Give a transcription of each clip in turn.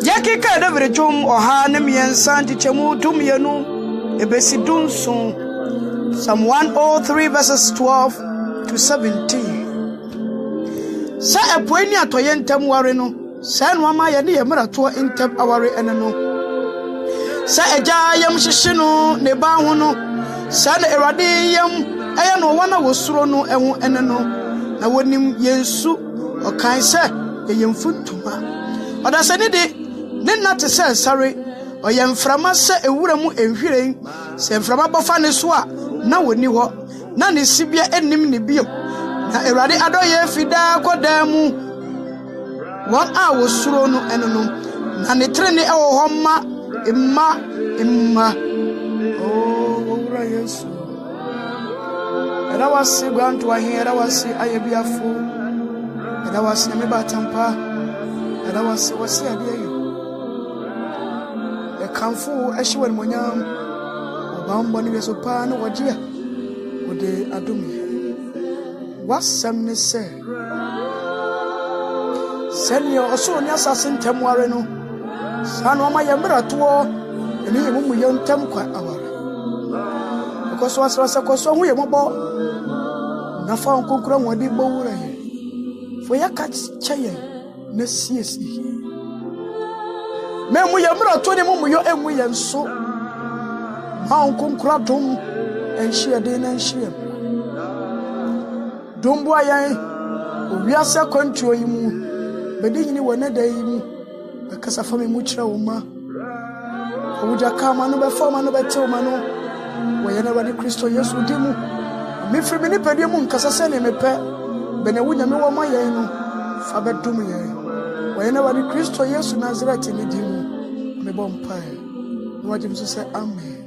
Yakika David Jum or Hanemi and Santi Chemu Tumianu Ebesidunson. Psalm 103 verses 12 to 17. Sa apweni atoye ntem ware no, sa nwama ye ne yemra to ntem aware ene no. Sa eja yam hyehye no ne ba ho no, sa na Awurade yam eye no wana wosuro no eho ene no. Na wonim yensu okan se yemfuntuma. Oda se ne de ne nate se sare oyemframa se ewura mu enhwiren se mframa bofa ne so a na woni ho na ne sibia enim ne biom na Awurade adoye fida koda mu won a wosuro no eno no na ne trene ewo ho ma imma oh owura Yesu era wasi gwantu ahi era wasi ayebiafo era wasi me batampa era wasi adeyo e kanfu ehwe monyam obambo ni beso pa no wajia ode adumi wasam ne se senyo oso ni asase ntemware no sanu ma yemra to eni yemu yentem kwa aware koso asrasa koso hu yemobo na fa nkonkura nwade bowura ye fo yakat chaye na siesi memu yemra to ni mu yo emu yenso ma nkonkura dom enhie de na enhie dombo ayan owiase kwantuo yi mu bedi yini wona da yi mu akasa fa me mu kira wo ma owuja kama no be forma no be teoma no wo yana wadi Kristo Yesu dimu mi firi mi ni pedi mu nkasa se ne mepe bene wunya me wo ma yan no fa be dum yan wo yana wadi Kristo Yesu Nazareth ni dimu me bompae no wajim so se amen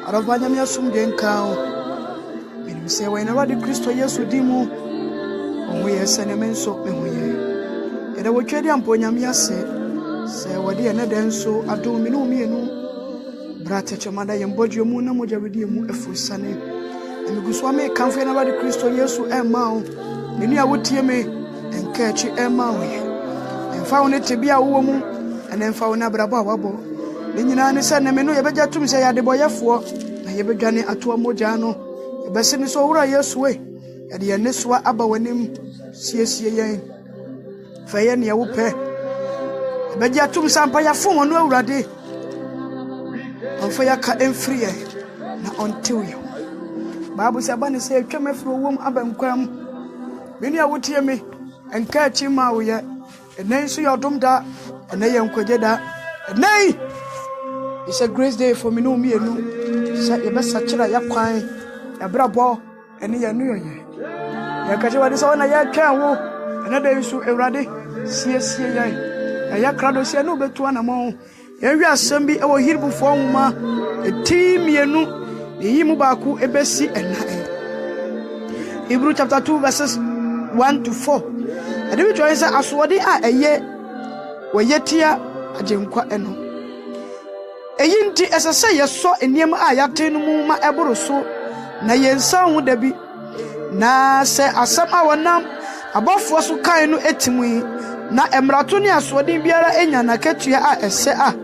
arabanya mi asum de nkao mi se wo yana wadi Kristo Yesu dimu omo yese ne menso me hoye era wo twedi amponya mi ase se wadi ene denso adom mi no mienu brate chemada yembodwe mu na mojawedi mu efusane emiguso ame kanfo na wadi Kristo Yesu emao menu a wotie me enkachi emao emfa wo ne tebia wo mu ene emfa wo na brabo awabo ne nyina ne se ne menu yebeja tum se yade boyefo na yebedwane ato moja no yebese ni so wura Yesu we yade ye neswa aba wanim siesie yen fa ye ne wo pe yebeja tum sampa ya fo no Awurade onfa ya ka emfrie na ontew yo Bible say abane say atwam afro wom abankwam menu a wotie me enka chi ma wo ye enen so yodom da enen ye nkwaje da enen it's a grace day for me no mienu say ye besa kira ya kwan ya brabo enen ye nu ye ya kaje wade so na ya twan wo enen da yisu Awurade siesie ye ya krado sie no betu anamo ya wi asem bi e wo hiribufo nwoma eti mienu eyi mu baaku ebesi ena Hebrew chapter 2 verses 1 to 4 ade bi join say asode a eye woyetia agenkwa eno eyi nti esese yeso eniem a yate no mu ma eboro so na yensa hu da bi na se asam a wonam abofo so kan no etimu na emrato ne asode biara enya na ketua a ese a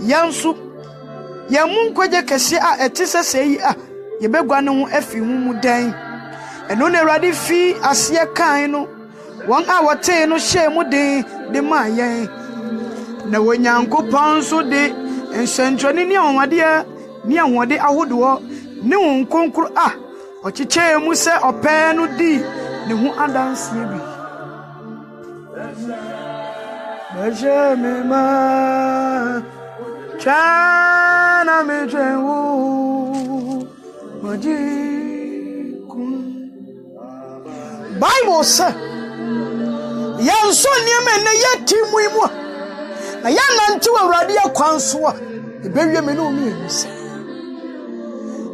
yansu yamun kwaje kese a etise sei a yebegwa ne ho afi hu mu dan eno ne Awurade fi ase kan no won a wote no hye mu den de ma yen na wonyankopon so de ensentwani ne ahode ne ahode ahodo ne won konkro a ochiche mu se ope no di ne ho adanse bi bajemema chana mejewu majikun Bible say yanso nieme ne yeti muimu na yananti Awurade akwanso a ebewie me no mi ense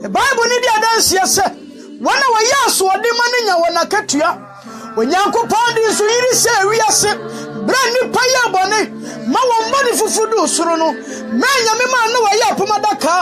the Bible ni dia danse se wana wayaso ode manya wona katua onyankopon di so yiri se wiase brani paya bone ma wombani fufudu soro no menya me ma na waya pomadaka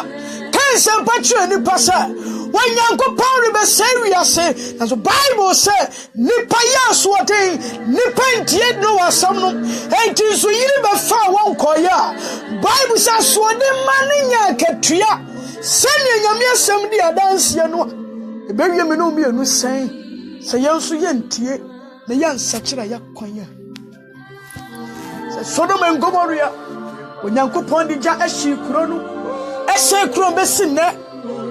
kan sempa tue ni pasa when Yankopon be say we are say, as the Bible say, Nipa Yaswate, Nipent yet no assamno, and tis so you be far one koya. Bible says, Swade Maninya Ketria, sending a mere somebody a dance yano. The baby me no me no saying, say Yansu Yentie, the young Sachira Yakoya. Sodom and Gomorrah, when Yankopon the Ja Eshi Krono, Eshe Kron Bessin.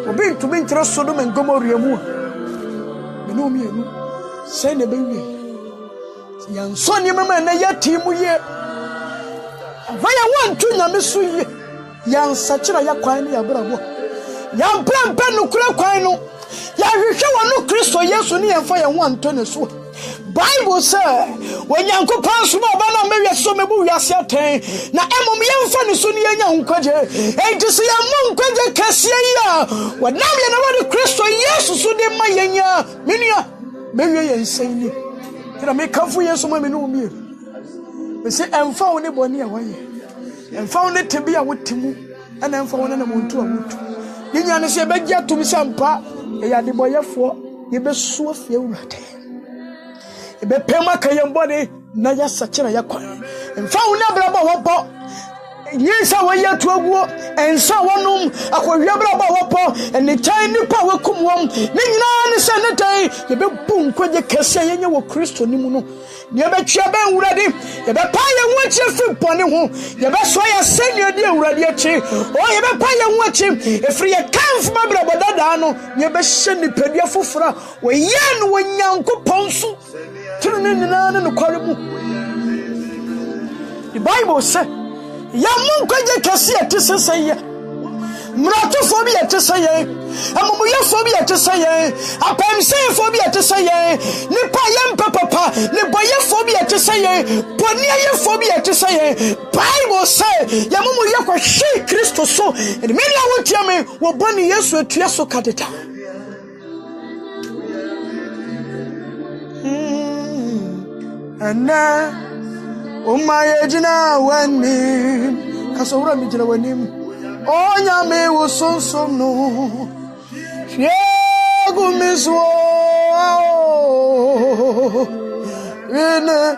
Obi to be interest Sodom and Gomorrah mu. Me no me no. Say ne baby. Yan son ye mama na ya timu ye. Vaya want to nyame so ye. Yan sachira ya kwan ne ya brabo. Yan prampa no kura kwan no. Ya hwehwe wono Kristo Yesu ne yemfa ye want to ne so. Bible say when Yankopon so ba na me so me bu wiase aten na emom yemfa ne so ne nya honkwaje enti so ya mo nkwaje kase ya wanam ye na wode Kristo Yesu so de ma yenya menua mewie ye nsani tira me kafu Yesu ma me no mi me se emfa wo ne boni a waye emfa wo ne tebi a wotimu ana emfa wo ne na montu a wotu nya ne se be gya tumi sampa e ya de boyefo ye be so afie wurade ebe pema kayembone na ya sachira yakwa mfa una braba wopo yesa waya tuaguo ensa wonum akwahia braba wopo eni tan nipa wakum wom ne nyina ne se ne tan ebe bu nkwaje kese yenye wo Kristo nimu no ne ebe twia ben wurade ebe pa ye nwachi fi pone ho ebe so ya senia di wurade achi o ebe pa ye nwachi efri ye kanf ma braba dada no ne ebe hye nipadua fofora wo ye no Nyankopon so the Bible says, Yamun kwaje kase atese seye. Mrato phobia atese ye. Amomuya phobia atese ye. Apemse phobia atese ye. Nipa yempa papa, ne boye phobia atese ye. Ponia ye phobia atese ye. Bible says, Yamuya kwa shi Kristo so. And many a wotia me wo boni Yesu atua so kadeta. Ana umaye jina wani kasawura mi jina wani onya me wo sonsom no yegu miswo ene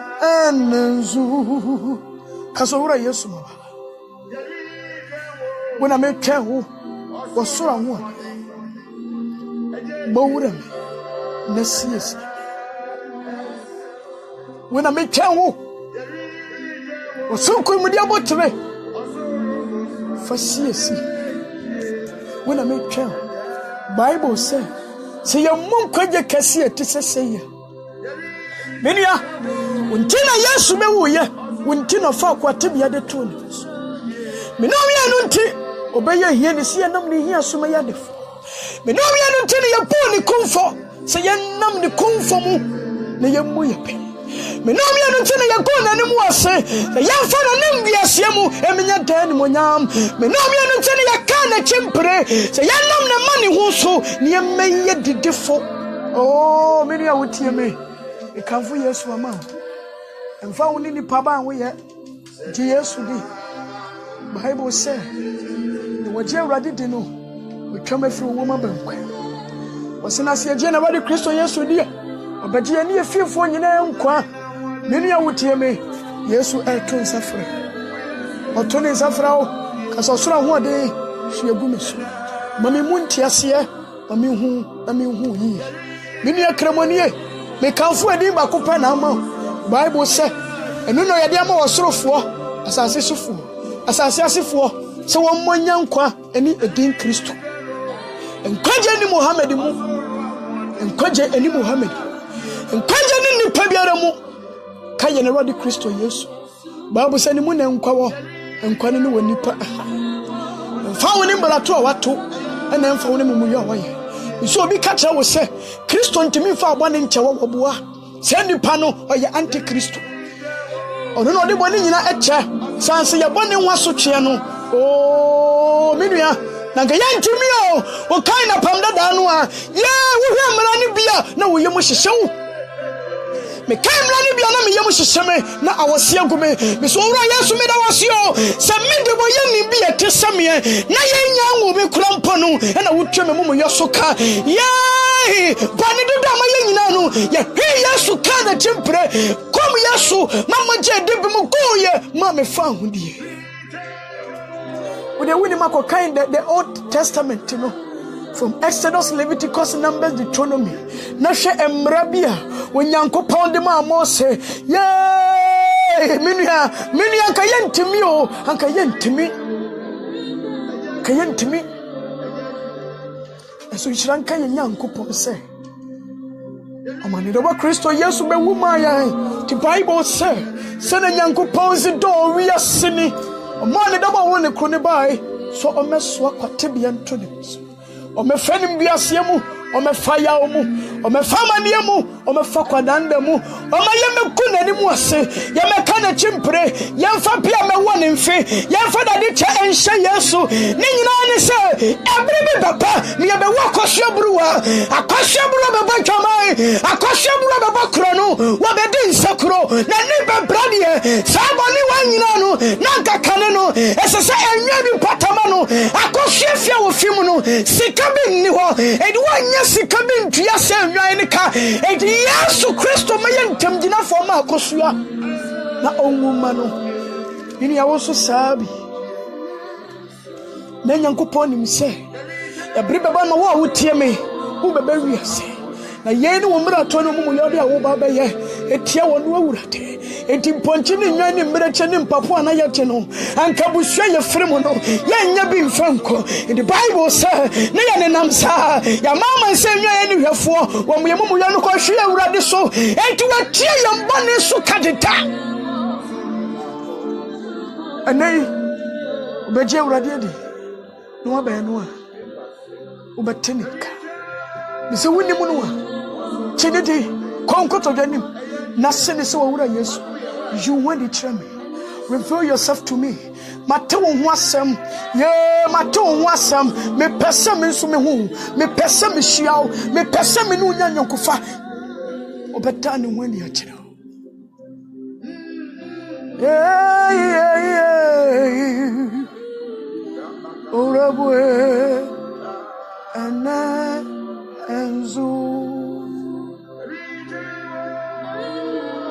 enenzu kasawura Yesu mama wona me twa wo sora ho bowura me na siesi when I make town, or so could we about to me for CSC. When I make town, Bible say your mom could get cassia to say, Mania, when Tina yes, me will ye, when Tina folk what to be at the tunes. Minomia nunti, obey here, the sea and numbly here, so my yard. Minomia nunti, your pony comfort, say your num the comfort, the young boy. Menomia no tena yakona ne mu ase yamfa no ne mbiase mu emenya dan mo nyam menomia no tena yakana chimpre se yanam ne mani ho so ne emeye didefo oh meni awotie me e kanfo Yesu ama emfa wo ni nipa ba wo ye je Yesu di Bible say ne waje awrade di no otwa mafiri wo ma bankwa wasena se je na wade Kristo Yesu di obaje ani efiefo nyina nkwa meni awotie me Yesu eton safre otone safra o kasosora ho de hyegumeso mami munti ase mami hu yi meni akramonie me kanfo adi ba kopa na ama Bible say enu no yede ama wosorofo asase sofo asase asefo se won monya nkwa ani edin Kristo enkwaje ni Muhammad mu enkwaje ani Muhammad enkwaje ni nipa biara mu kaye na rodi Kristo Yesu Bible say ni mu na nkwa wo nkwa ni wo nipa mfa wo ni mbarato a wato na mfa wo ni mumu yo waye so obi ka kira wo se Kristo ntimi mfa abone nchewo woboa se nipa no oye anti-Kristo ono no de bone nyina eche sanse ye bone nwaso twe no o menua na ga yantimi o kai na pamda da no a ye wo hwe mra ne bia na wo ye mo hyehyew me kamra ni bia na me yam hyehyeme na awose agume me so wura Yesu me da wasio se me de boye ni bia tesame na yenya wo be kura mpo no na wotwe me mum yeso ka ye bani de da ma yenyina no ye Yesu ka na chimpre kom Yesu mama je de bi mu goye ma me fa hodie we dey win ma ko kind the Old Testament, you know, from Exodus, Leviticus, Numbers, Deuteronomy. Na hwe emra bia onyankopon de ma Mose ye minua ka yentimi o anka yentimi eso chiran ka yanyankopon se amani do ba Kristo Yesu be wuma ya the Bible say na nyankopon se do wi asini amani do ba woni kroni bai so omeso akwate bia ntonim o me fanim biase mu o me faya mu o me famane mu o me fakwadanda mu o ma yeme kunani mu ase ye me kana chimpre ye mfa pia me woni mfe ye mfa dade cha enhye Yesu ni nyina ni se ebrebe baba me ye be wakosua buruwa akosua buruwa baba twamai akosua buruwa baba kro no wo be di nsakro na ni bebrade saboni wa nyina no na nkakane no esese enwa bi patama no akosua fia wo fimu no sika bi ni ho edi wanya sika bi ntua se enwa ni ka edi Yesu Kristo me yentem gina fo ma akosua na onwuma no ni ya wo so sabi na nyankopon nim se ebri baba no wo wotie me wo baba wiase na ye ni wo mra to no mu yode a wo baba ye etia wo no awurate enti ponchi ni nwa ni mra che ni mpapo ana yete no anka busua ye fremu no ye nya bi mfanko the Bible say na ye ne nam sa ya mama se nwa ye ni hwefo wo mu ye mu yo no ko hwe awurade so enti watie ye mbone so kadeta anai obeje awurade di no wa ba no a obetenika bise woni mu no a chinede konkoto dwanim na sene se wura Yesu you want it me reveal yourself to me mate wo ho asem ye mate wo ho asem me pese me nso me hu me pese me hyiaw me pese me no nya nyankofa obeta ne ho ani akira orabwe ana enzu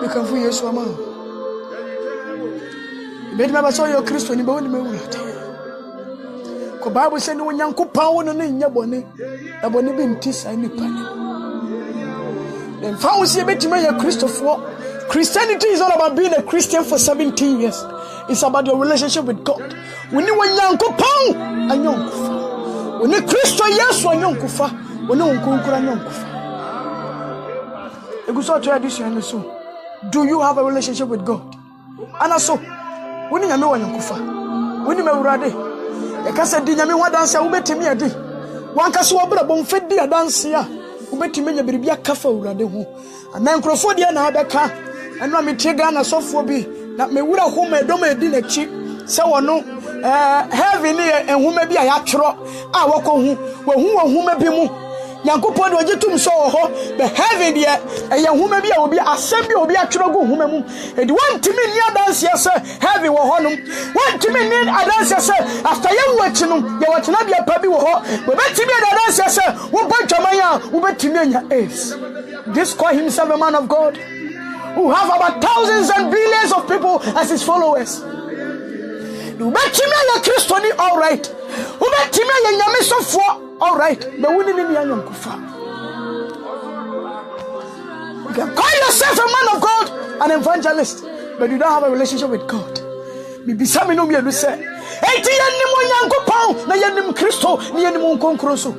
bekanfu Yesu ama bedima ba so yo Kristo ni ba woni mewurate ko Bible say ni wonyankopon wono ne nya bone na bone bi ntisa ni pane then found see betima ya Christopher. Christianity is all about being a Christian for 17 years. It's about your relationship with God. We need wonyankopon anyonkufa we need Kristo Yesu anyonkufa we need wonkunkura anyonkufa eguso to addition so. Do you have a relationship with God? And so, when you know Yankufa, when you mewurade, e kasa di nyame ho dance ubetimi adi. Wan kasa wo bra bon fedi dance ya, ubetimi nya biribia kafa urade ho. Ana nkrofo dia na abeka, eno ametie na sofo bi, na mewura ho medom edi na chi, se wono heaven ni enhuma bi a yatworo a wokọ hu, wo hu enhuma bi mu. Yankopon do gitum so ho be heaven de eye huma bi a obi asem bi obi atwero go huma mu e de wantimi ni adanse ase heaven wo honum wantimi ni adanse ase after ye wachi no ye wachi na bia pa bi wo ho be betimi adanse ase wo bantwaman a wo betimi anya ace. This call himself a man of God who have about thousands and billions of people as his followers. Do betimi ya Kristo ni all right, wo betimi ya nyame sofo all right, but we need to call yourself a man of God, an evangelist, but you don't have a relationship with God. Maybe some know me and say, "Hey, na yenim Kristo, ni yenim konkroso."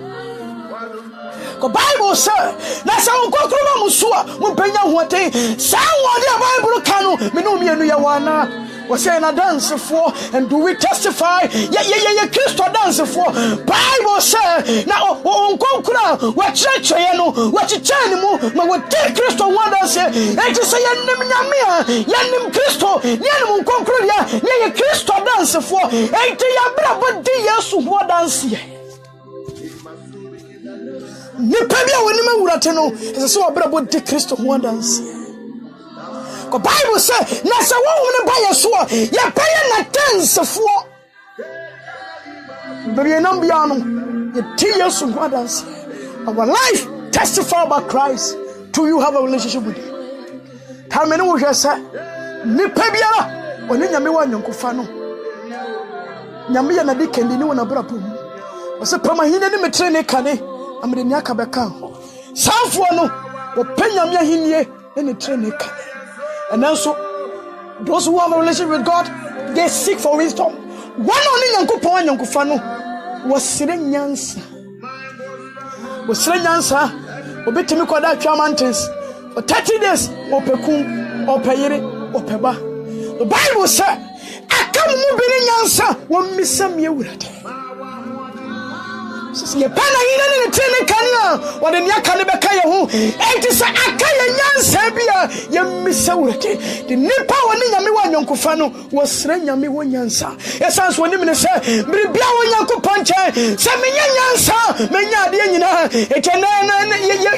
The Bible says, "Na sa konkroma musua, mo penya hote, sa wode Bible kanu, me no me anu ya wana." Was saying a dance for, and do we testify? Yeah, Christo dance for. Bible say now on concura, what church what you tell him, what take Christo one dance, and to say Yanim Christo, Yanim concura, yeah, Christo dance for, and to your brother, dears who what dance here. Nipabia when you rateno, is a so brother, Christo one dance. The Bible says, na se wo woman buy your so ya pay na tensefo. But no biano, the tears of God and our life testify about Christ till you have a relationship with him. Tell me no just say, nipa biara, oni nyame wa nyankofa no. Nyame ya na de kendi ni wona bra pom. O se pama hine ni metre ne kane, amede ni aka beka ho. Sanfo no, wo panyame ahinie ne tre ne kane. And also those who have a relationship with God, they seek for wisdom. One only nyankopon nyankofa no was sire nyansa. Was sire nyansa, obetimi kwada atwa mountains for 30 days, opekum, opeyire, opeba. The Bible says, "Akamu mu bini nyansa, wo misam ye wurade." Ye pana hina ni tene kania, wo de nya kane beka ye ho. Enti se akaye nyansa bia ye misa wurade. De nipa woni nyame wa nyonkofa no, wo sre nyame wo nyansa. Essence woni me se, biribia wo nyankopon che, se menya nyansa, menya ade nyina. Ekene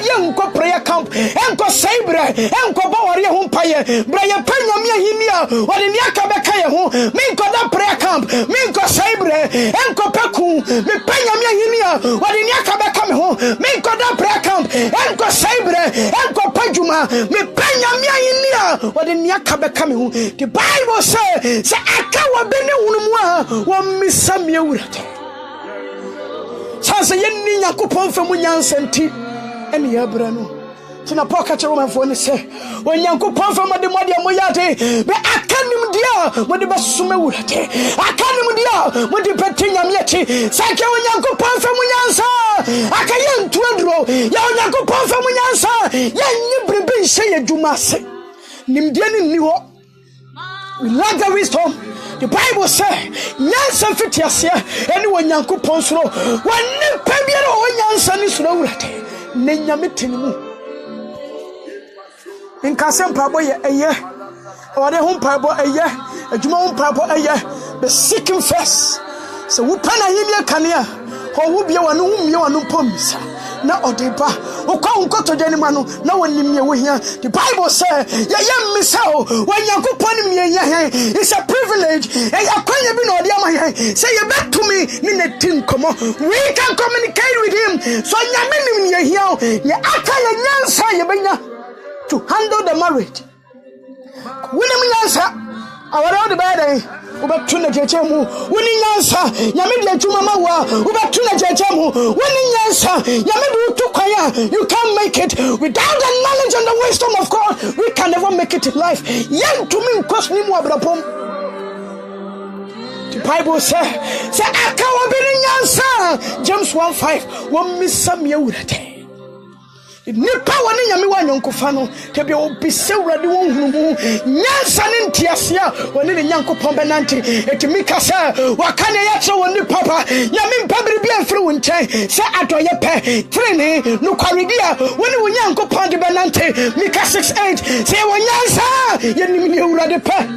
ye nko prayer camp, enko saibre, enko bawari ho mpaye. Bra ye panyame ahimia, wo de nya ka beka ye ho. Me nko da prayer camp, me nko saibre, enko peku, me panyame ahimia. What in Yakabaka me home, make God prayer camp, and go sabre, and go pajuma, me panya mia in Nia, what in Yakabaka me home. The Bible says, say, I can't be no one miss some year. Sansa Yen Yakupon from Munyan and Yabrano. Tina pocket Roman phone say, when Yankupon from the Modia Moyate, but I can't dear when the Basume Wurate. I can't dear when the Petina Mieti, Saka Yankupon from Munyansa, I can't twindro, Yankupon from Munyansa, Yan Yibri say a Jumase. Nimdian Niwo, we lack the wisdom. The Bible says, Yansa Fitiasia, anyone Yankupon slow, one Pemia or Yansan is Rowate, Nenyamitin. In Casem Pabo a year, or the home pabo a year, a Jumon pabo a year, the seeking first. So, Wupana Yimia Kania, or Wubia and Umio and Upoms. Now, Odepa, or come to Denimano, no one in me here. The Bible says, Yam Missao, when you go upon me, it's a privilege, and you can't be no Yama. Say you back to me, Nina Tim, come on. We can communicate with him. So, Yamin here, Yaka Yansa Yabina. To handle the marriage. William Yansa, our old bad over Tuna Jachemu, winning Yansa, Yamidia Tumamawa, over Tuna Jachemu, winning Yansa, Yamidu Tukaya, you can't make it without the knowledge and the wisdom of God. We can never make it in life. Young to me, cost me more brapom. The Bible says, I can't be James 1:5, one miss some year. Nipa wani nyame wa nyonkofa no tebia obise wurade won hunu nyansa ne ntiasia woni ne nyankopon benante etimika sa wakane ya che woni papa nyame mpabiri bia mfiri wo nchen se adoye pe trene no kwaredia woni wo nyankopon de benante mika 6:8 se wo nyansa ye nim ne wurade pe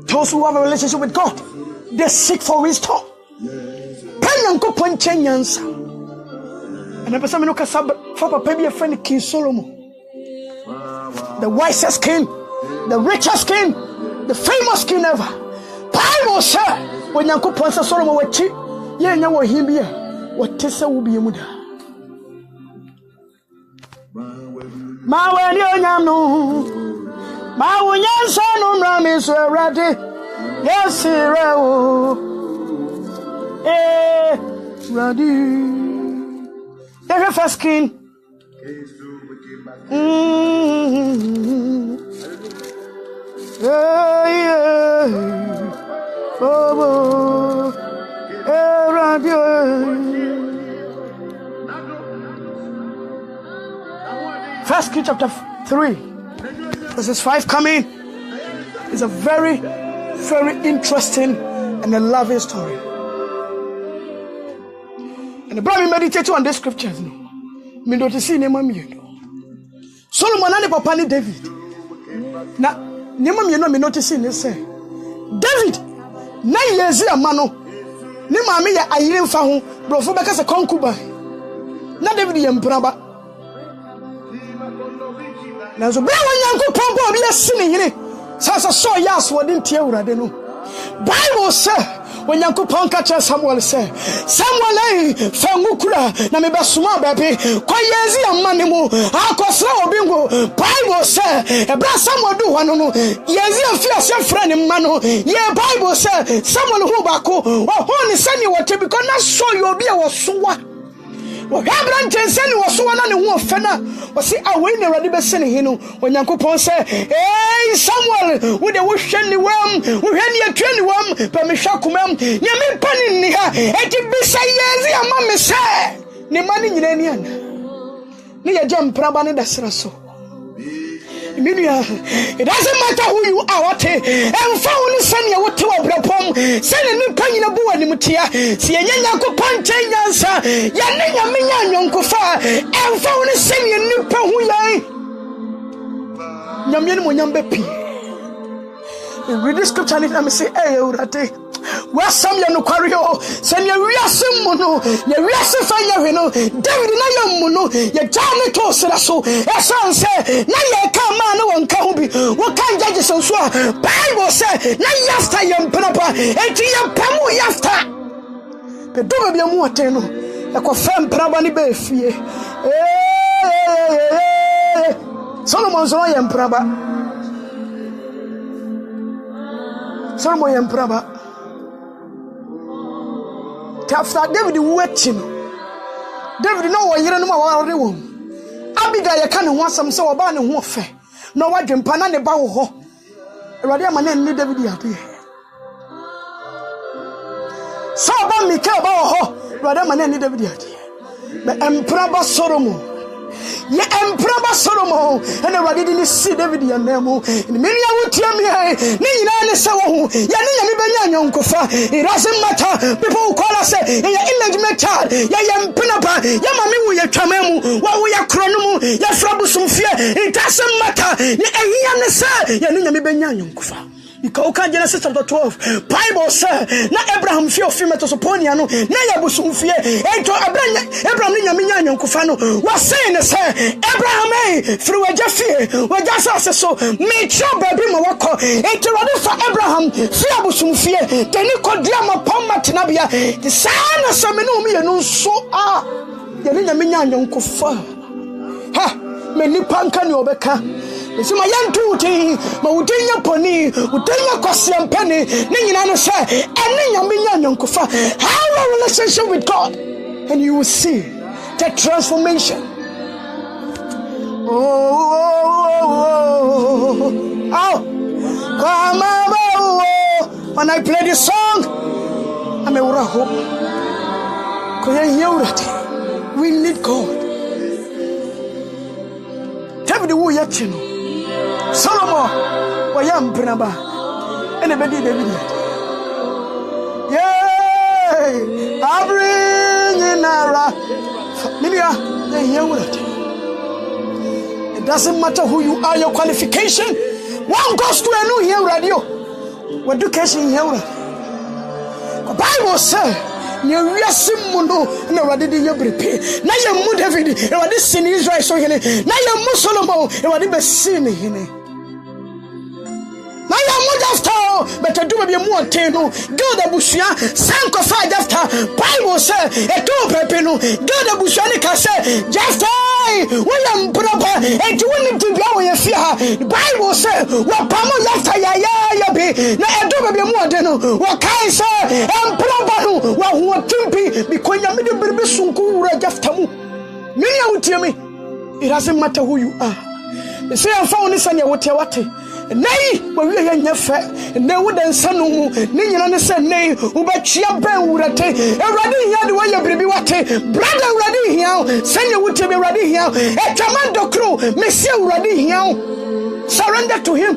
those who have a relationship with God, they seek for wisdom. Penyanko ponchenyansa. And I person no kasa for papa be a friend King Solomon. The wisest king, the richest king, the famous king ever. Bible said when Yanko Ponsa Solomon wachi, ye nya wo himbia, what tesa will be muda. Ma weni onyam no. Ma wonyansa no mrami so erade. Yes, Rao. Ready. There's a first king. First King chapter 3, verses 5 coming. It's a very interesting and a loving story. And the brother meditated on the scriptures. Me don't see name me. Solomon and papa ni David. Na name me no me notice ni say David na yezi amano. Ni maame ya ayire mfa ho brofo beka se concubine. na David yempraba na so bra wanyankopon bo bi asene hene sasa so yas wodin tie urade no Bible say wanyankopon ka cha Samuel say Samuel ai fangukura na me basuma babe kwa yezi amane mu akosra obingo Bible say ebra Samuel do hano no yezi afia se fra ne ma no ye Bible say Samuel hu bako ho ne sani wote bi na so yo bi e wo sowa wo Abraham sani wo sowa na ne hu ofena wo si awai ne rade be sene hinu wanyankopon say Samuel wo de wo hwe ni wam wo hwe ni atwa ni wam pa me hwa komam nya me pani ni ha eti bisa yezi ama me se ne mani nyina ni ana ne ye jam praba ne da sra so Minia, it doesn't matter who you are, what and found send you to a brapom, send a new penny in a boa nimutia, see a young punch answer, Yanina Minya Yonkofa, and found a send you new pen who Yamin Yambepi. Read the scripture and I say, hey, Urate. Where some ya no kwario send ya wiase mono ya wiase fanya hweno David na ya mono ya jane to sra so esan se na ya ka ma na wonka ho bi wo kan judge so so Bible say na yafta ya mprapa enti ya pamu yafta be do be mu oten no e ko fem praba ni be fie Solomon so ya mpraba Solomon ya mpraba after David waiting David no wa yire no ma wa re wo Abigail ya kan ho asam se oba ne ho fe no wa dwempa na ne ba wo ho Awurade ama na ni David ade so ba Michael ba wo ho Awurade ama na ni David ade be emperor Solomon ye emperor Solomon and Awurade di ni si David ya nemu ni me ya wutia mi ni nyina ne se wo ho ya ne nyame benya nyonkofa it doesn't matter people call us say ya illegitimate child ya mpinapa ya mame wo ya twamamu wa wo ya krono mu ya frabusumfie it doesn't matter ni ehia ne se ya ne nyame benya nyonkofa Ika Genesis chapter 12 Bible say na Abraham fie ofimeto so ponia no na ya busumfie ento Abraham ni nyame nya nyonkofa no wa say ne say Abraham through waja fie waja sase so me tro baby mo wako ento rode fa Abraham fie busumfie tani kodia ma pomma tenabia the sana so me no me no so ya ni nyame nya nyonkofa ha me ni panka ni obeka Esi ma yantu ti ma udenya poni udenya kwasiampani ni nyina no se ene nyame nya nyonkofa how a relationship with God and you will see the transformation come on when I play this song I'm a hope we need God David wo yachino Solomon wayam prenaba ene bedi David yeah abrinara Minia it doesn't matter who you are your qualification one goes to a new here radio what education here the Bible say you wiase muno na Awurade de yebrepe na ye mu David Awurade sin Israel so hene na ye mu Solomon Awurade be sin hene na ye mu Jafta but do be mu onten no God abusua sanko fa Jafta Bible say e do prepe no God abusua ne ka say Jafta we am proper e do ni to bia we fie ha Bible say wa pamo Jafta ya be na e do be mu onten no wa kai say am proper no wa ho timpi bikonya me de berbe sunku wura Jafta mu menya wutie me it doesn't matter who you are say am fa oni sane wote wate nei we ya nyefe nei wo den sanu mu ni nyina ne se nei wo ba twia ban wurate Awurade hia de wo ya biribi wate brother Awurade hia sane wote be Awurade hia etwamando kro mesi Awurade hia surrender to him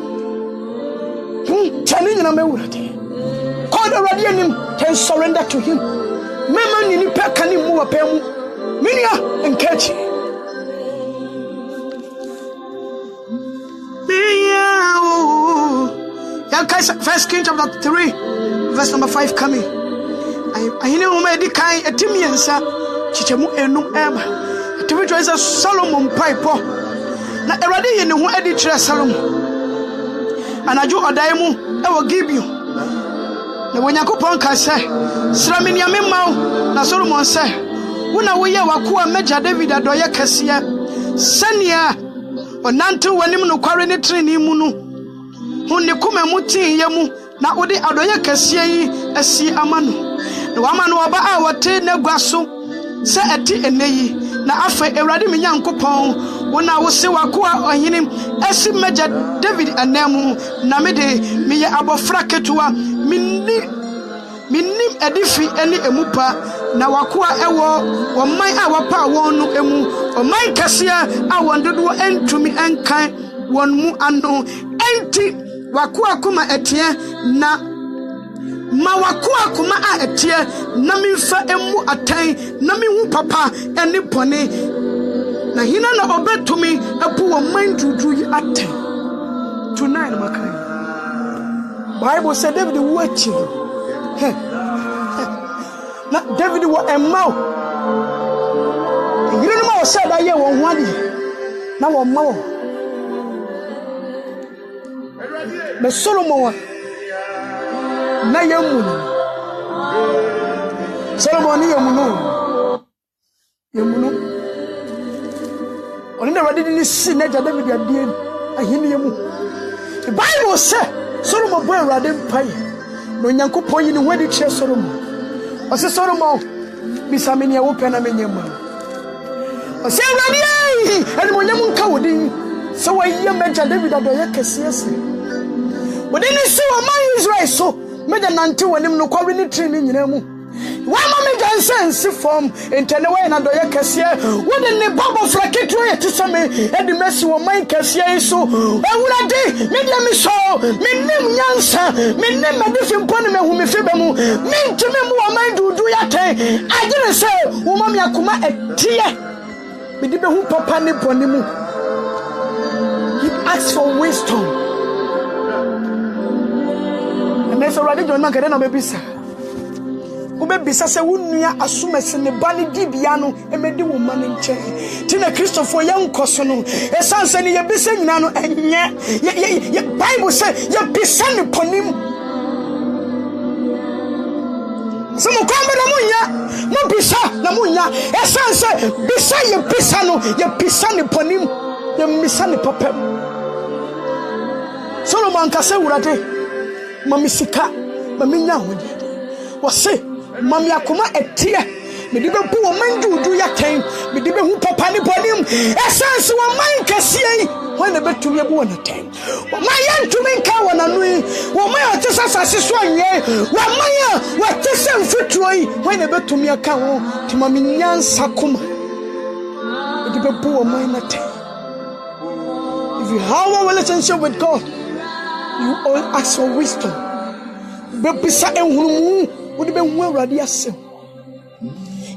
chani nyina me wurate call Awurade anim can surrender to him mema ni nipa kan mu wa pa mu minia enkachi First Kings chapter 3 verse number 5 coming I know me di kai etimiensa chichemu enum eba afei sɛ Solomon mpaebɔ na Awurade yɛ ne ho adi kyerɛ Solomon anadwo ɔdae mu ɛwɔ Gibeon na Onyankopɔn ka sɛ sra me nea memma wo na Solomon sɛ wo na woyɛ w'akoa m'agya David adɔyɛ kɛseɛ sɛnea ɔnantew w'anim nokware ne trenee mu no ho ne koma mu teeyɛ mu na wode adɔyɛ kɛseɛ yi asi ama no na wama no ɔba a wɔte n'agua so sɛ ɛte ɛnɛ yi na afei Awurade me Nyankopɔn wo na wo se w'akoa ɔhene asi m'agya David anan mu na mede meyɛ abɔfra ketewa minnim adifi ɛne emu pa na w'akoa ɛwɔ ɔman a wɔpa wɔn no emu ɔman kɛseɛ a wɔn dodoɔ ɛntumi ɛnkan wɔn mu ano ɛnti w'akoa kuma ɛteɛ na ma w'akoa kuma a ɛteɛ na memfa emu atan na mehu papa ɛne bɔne na hina na ɔbɛtumi apu ɔman dudu yi atan tonight makai Bible said David watching na David wa emma yire no ma said aye won ho ade na won ma wo be Solomon na yamu Solomon yamu oni na Awurade ni si na ja David adie ahini yamu the Bible said Solomon boy Awurade mpaye no Nyankopɔn yi ne ho adi kyerɛ Solomon ɔse Solomon bisa me ne wo pɛ na menye ma ɔse Awurade ɛne mo nyam nka wodin sɛ wɔyɛ m'agya David adɔyɛ kɛseɛ se wodin ne si wɔ man Israel so megya nante w'anim no kwawe ne tiri ne nyina mu wama me dansensi fam entene wɔyɛ na adɔyɛ kɛseɛ wode ne babɔfra ketewa yɛ te sɛ me ɛde masi wɔ man kɛseɛ yi so Awurade medeɛ me so mennim nyansa mennim adifi mpo ne mahu me fi ba mu mentumi mu wɔ man dudu yɛtɛn agye ne sɛ woma me akoma ɛteɛ mede bɛhu papa ne bɔne mu he asks for wisdom and then so Awurade John man kɛdɛ na bɛbisa ubebisa se wunua asumese ne ba ne dibia no emedi wo ma ne nkyɛn ti na Kristofo yɛ nkoso no esanse ne yebisa nyina no enye Bible say ye bisa ne ponim so mo kwambe na munya mo bisa na munya esanse bisa ye bisa no ye bisa ne ponim ye misa ne papam Solomon ka se wurade mamisika maminya hodi wose Mami akoma etie me di bebu wo mandudu yaten me di behu papa ne bonim essence wo man kase yi when na betumi ebu wona ten wo man yantumi nka wona no yi wo man otesa sase so anwe wo man ya wo tesa mfuturo yi when na betumi aka wo ti mami nyansa koma me di bebu wo man na ten if you have a relationship with God you all ask for wisdom bebisa enhurumu wode be hu Awurade asem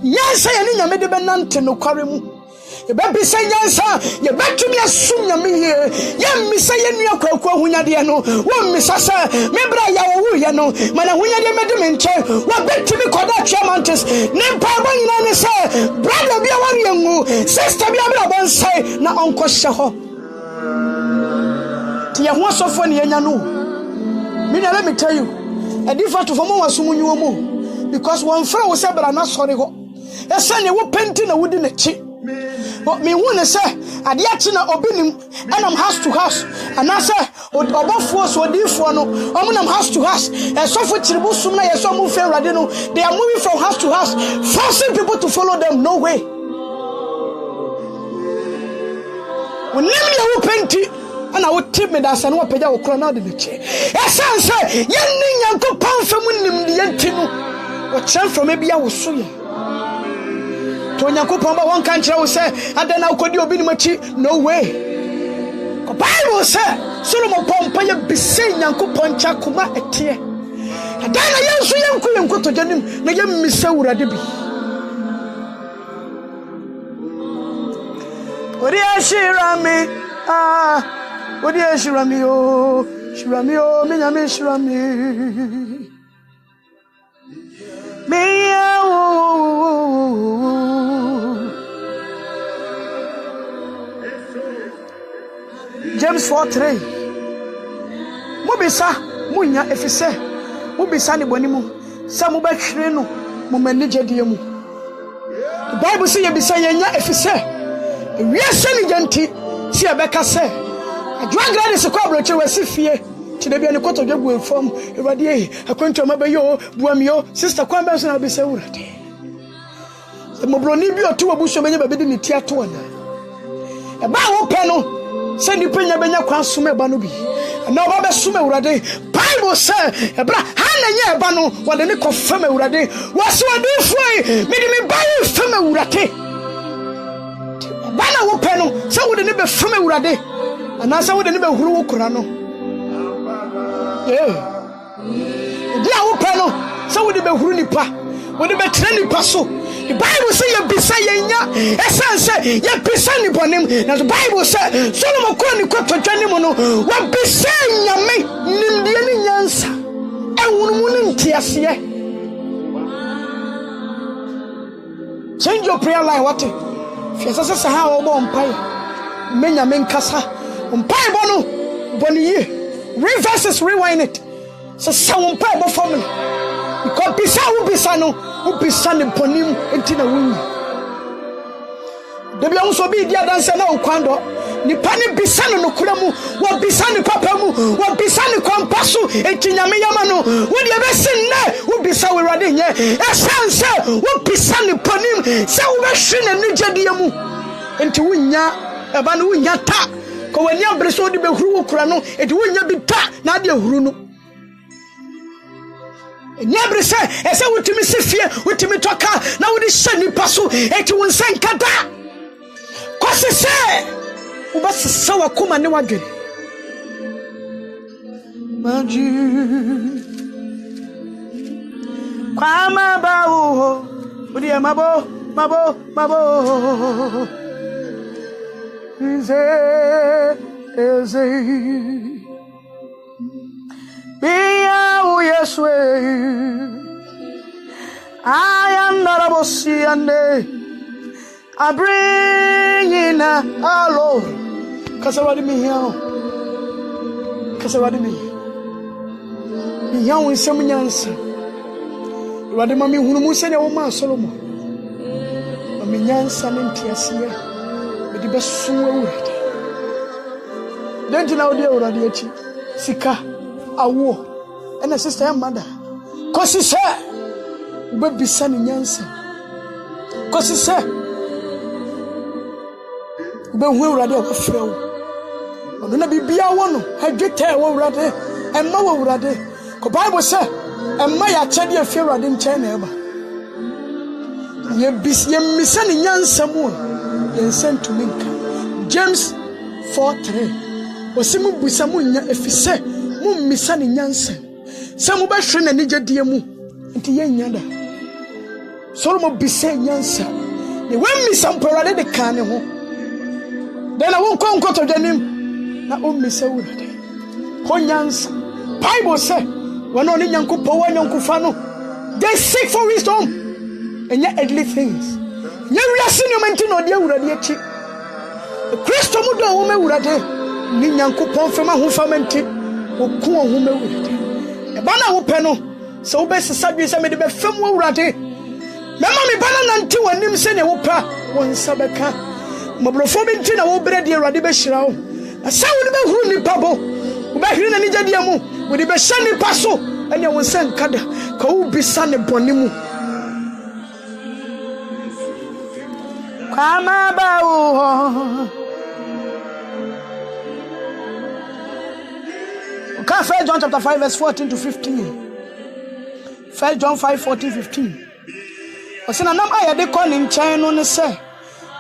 yansa ye ne nyame de be nante no kware mu e be bisa yansa ye betumi asum nyame ye ye mmisa ye nua kwaku ahunyade no wo mmisa sa mebra ya wo ye no mana ahunyade mede me nche wo betumi koda chairmantes ne pa ba nyina ne se brother bia wari engu sister bia bra bonsai na onko hye ho ti ye ho sofo ne yenya no me na let me tell you a different from us because one friend was said, but I'm not sorry. A son, you will painting a wooden cheek. But me want to say, at the action of opening, and I'm house to house. And I say, above force or deep for no, I'm house to house. And so for Chibusuna, and some move Radino, they are moving from house to house, forcing people to follow them. No way. When you painting. And I would tip me that and what pay our crown out in the chair. Yes, I say, Yanning and go pound from winning the Yentino. What chance from maybe I will sue you. Tonya Kupamba one country will say, and then I could you be much? No way. The Bible said, Solomon Pompaya be saying Yanko Poncha Kuma a tear. And then I also young Kuyan go to Janim, Nayam Missoura Debbie. What is she, Rami? Ah. What is Shiramio? Shiramio, Minami Shirami. James 4:3. Mubisa munya efise mubisa ne bonimu sa mubahwere no mumanigye mu. The Bible say yebisa yenya efise wiase ne gyanti si ebeka se adwagra ne se kwa broche wasi fie chide bia ne koto dwagu efom ewade e akwantu mabayo buamio sister kwamba so na besa wurade mobroni bi oto wabuso benya babedi ne ti ato na eba wo pe no se ni penya benya kwa som eba no bi na oba be som ewurade. Bible say ebra hananya eba no wode ne kofam ewurade wase wode foi me di me bayi fam ewurade bana wo pe no se wode ne be fam ewurade ana se wode ne be huru wo kura no dia wo pe no se wode be huru nipa wode be tre nipa so. The Bible say you bisa yenya esanse ye bisa ni bonim na the Bible say Solomon ko ni kwato twane mu no wa bisa nyame nimdie ni nyansa enwunumu ni ntiase. Change your prayer line what fiasa sasa ha obo mpai menya menkasa mpai bono boni ye reverse rewind it sasa mpai bo formula because bisa wo bisa no ubisa ne ponim enti na wunyi debi onso bi dia danse na okwando ni pani bisa no nokura mu wo bisa ne papa mu wo bisa ne kwampaso enti nyame yama no wo de besin na wo bisa we rade nye esanse wo bisa ne ponim se wo behwe na nigede mu enti wunya eba no wunya ta ko wani abreso de behuru wo kura no enti wunya bi ta na de huru no Nebre say ese wutimi sifie wutimi toka na wudi shani paso eti wonsen kada kwase se ubasisa wakuma ne wadwe maji kwama bawo udi mabo Eze Bia uyeswe I am not a bossy and I bring in a allo Kasawadi me here Kasawadi me Young in some yansa Radimami who said a woman Solomon Minyansa and Tiasia with the best soon Don't you know the already Sika awo and a sister and mother cause he said baby son in Yansen cause he said but where are they feel on be one I get there already and no already the Bible said and my achadi a fear in China ye misan in Yansen more sent to me James 4:3 Osimu busamunya efise mu misani nyanse se mu bahwe na nigedie mu nti yenya da Solomon bise nyansa ne wen misamporade de kan ne ho de na won konkoto dwanim na o mise wurade ho nyansa Bible say wono ne nyankopo wa nyankofa no they seek for wisdom and yet earthly things nya wiase no menti no de wurade achi Kristo mu do wo me wurade ni nyankopon fema ho famenti oku ohun mewurade e bana wo pe no se wo besesa dwe se me de be fem wo wurade mema me bana nante wanim se ne wo pa won sabeka mobrofo bi nti na wo brede wurade be hyira wo asa wo ne be huru ni pabo wo be hiri na ni jade mu wo de be hya ni paso ene won se nkada ka wo bisa ne bone mu kwama ba wo First John chapter 5 verse 14 to 15. First John 5:14-15. Osina nam ayade ko ni nchen no ne se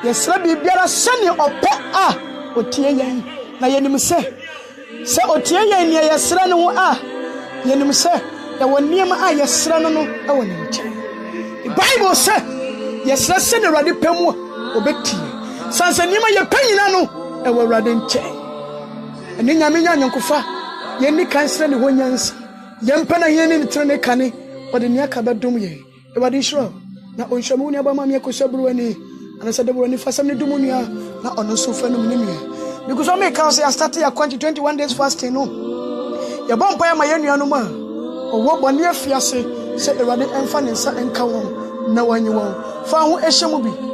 yesra bibiara sene ope a otie yen na yenim se otie yen ne yesra ne ho a yenim se ya woniem a yesra no no e woni nchen. The Bible say yesra sene rade pemu obeti sansanima ye panyina no e wo rade nchen. Eni nyame nya nyankofa Yenni kansere ne honyansa yempana yenni ne trene kane ode ne aka bedom ye e wade shiro na onhwamu ne abama me akosaburu ani anasa de buru ni fasam ne dumu nua na ono so fa no ne because I make us start your 21 days fasting no. Your bomb pay my anuma. Or what one year fiase said the rather and fan and enka won. Na wanyi won. Fa ho ehye mu bi.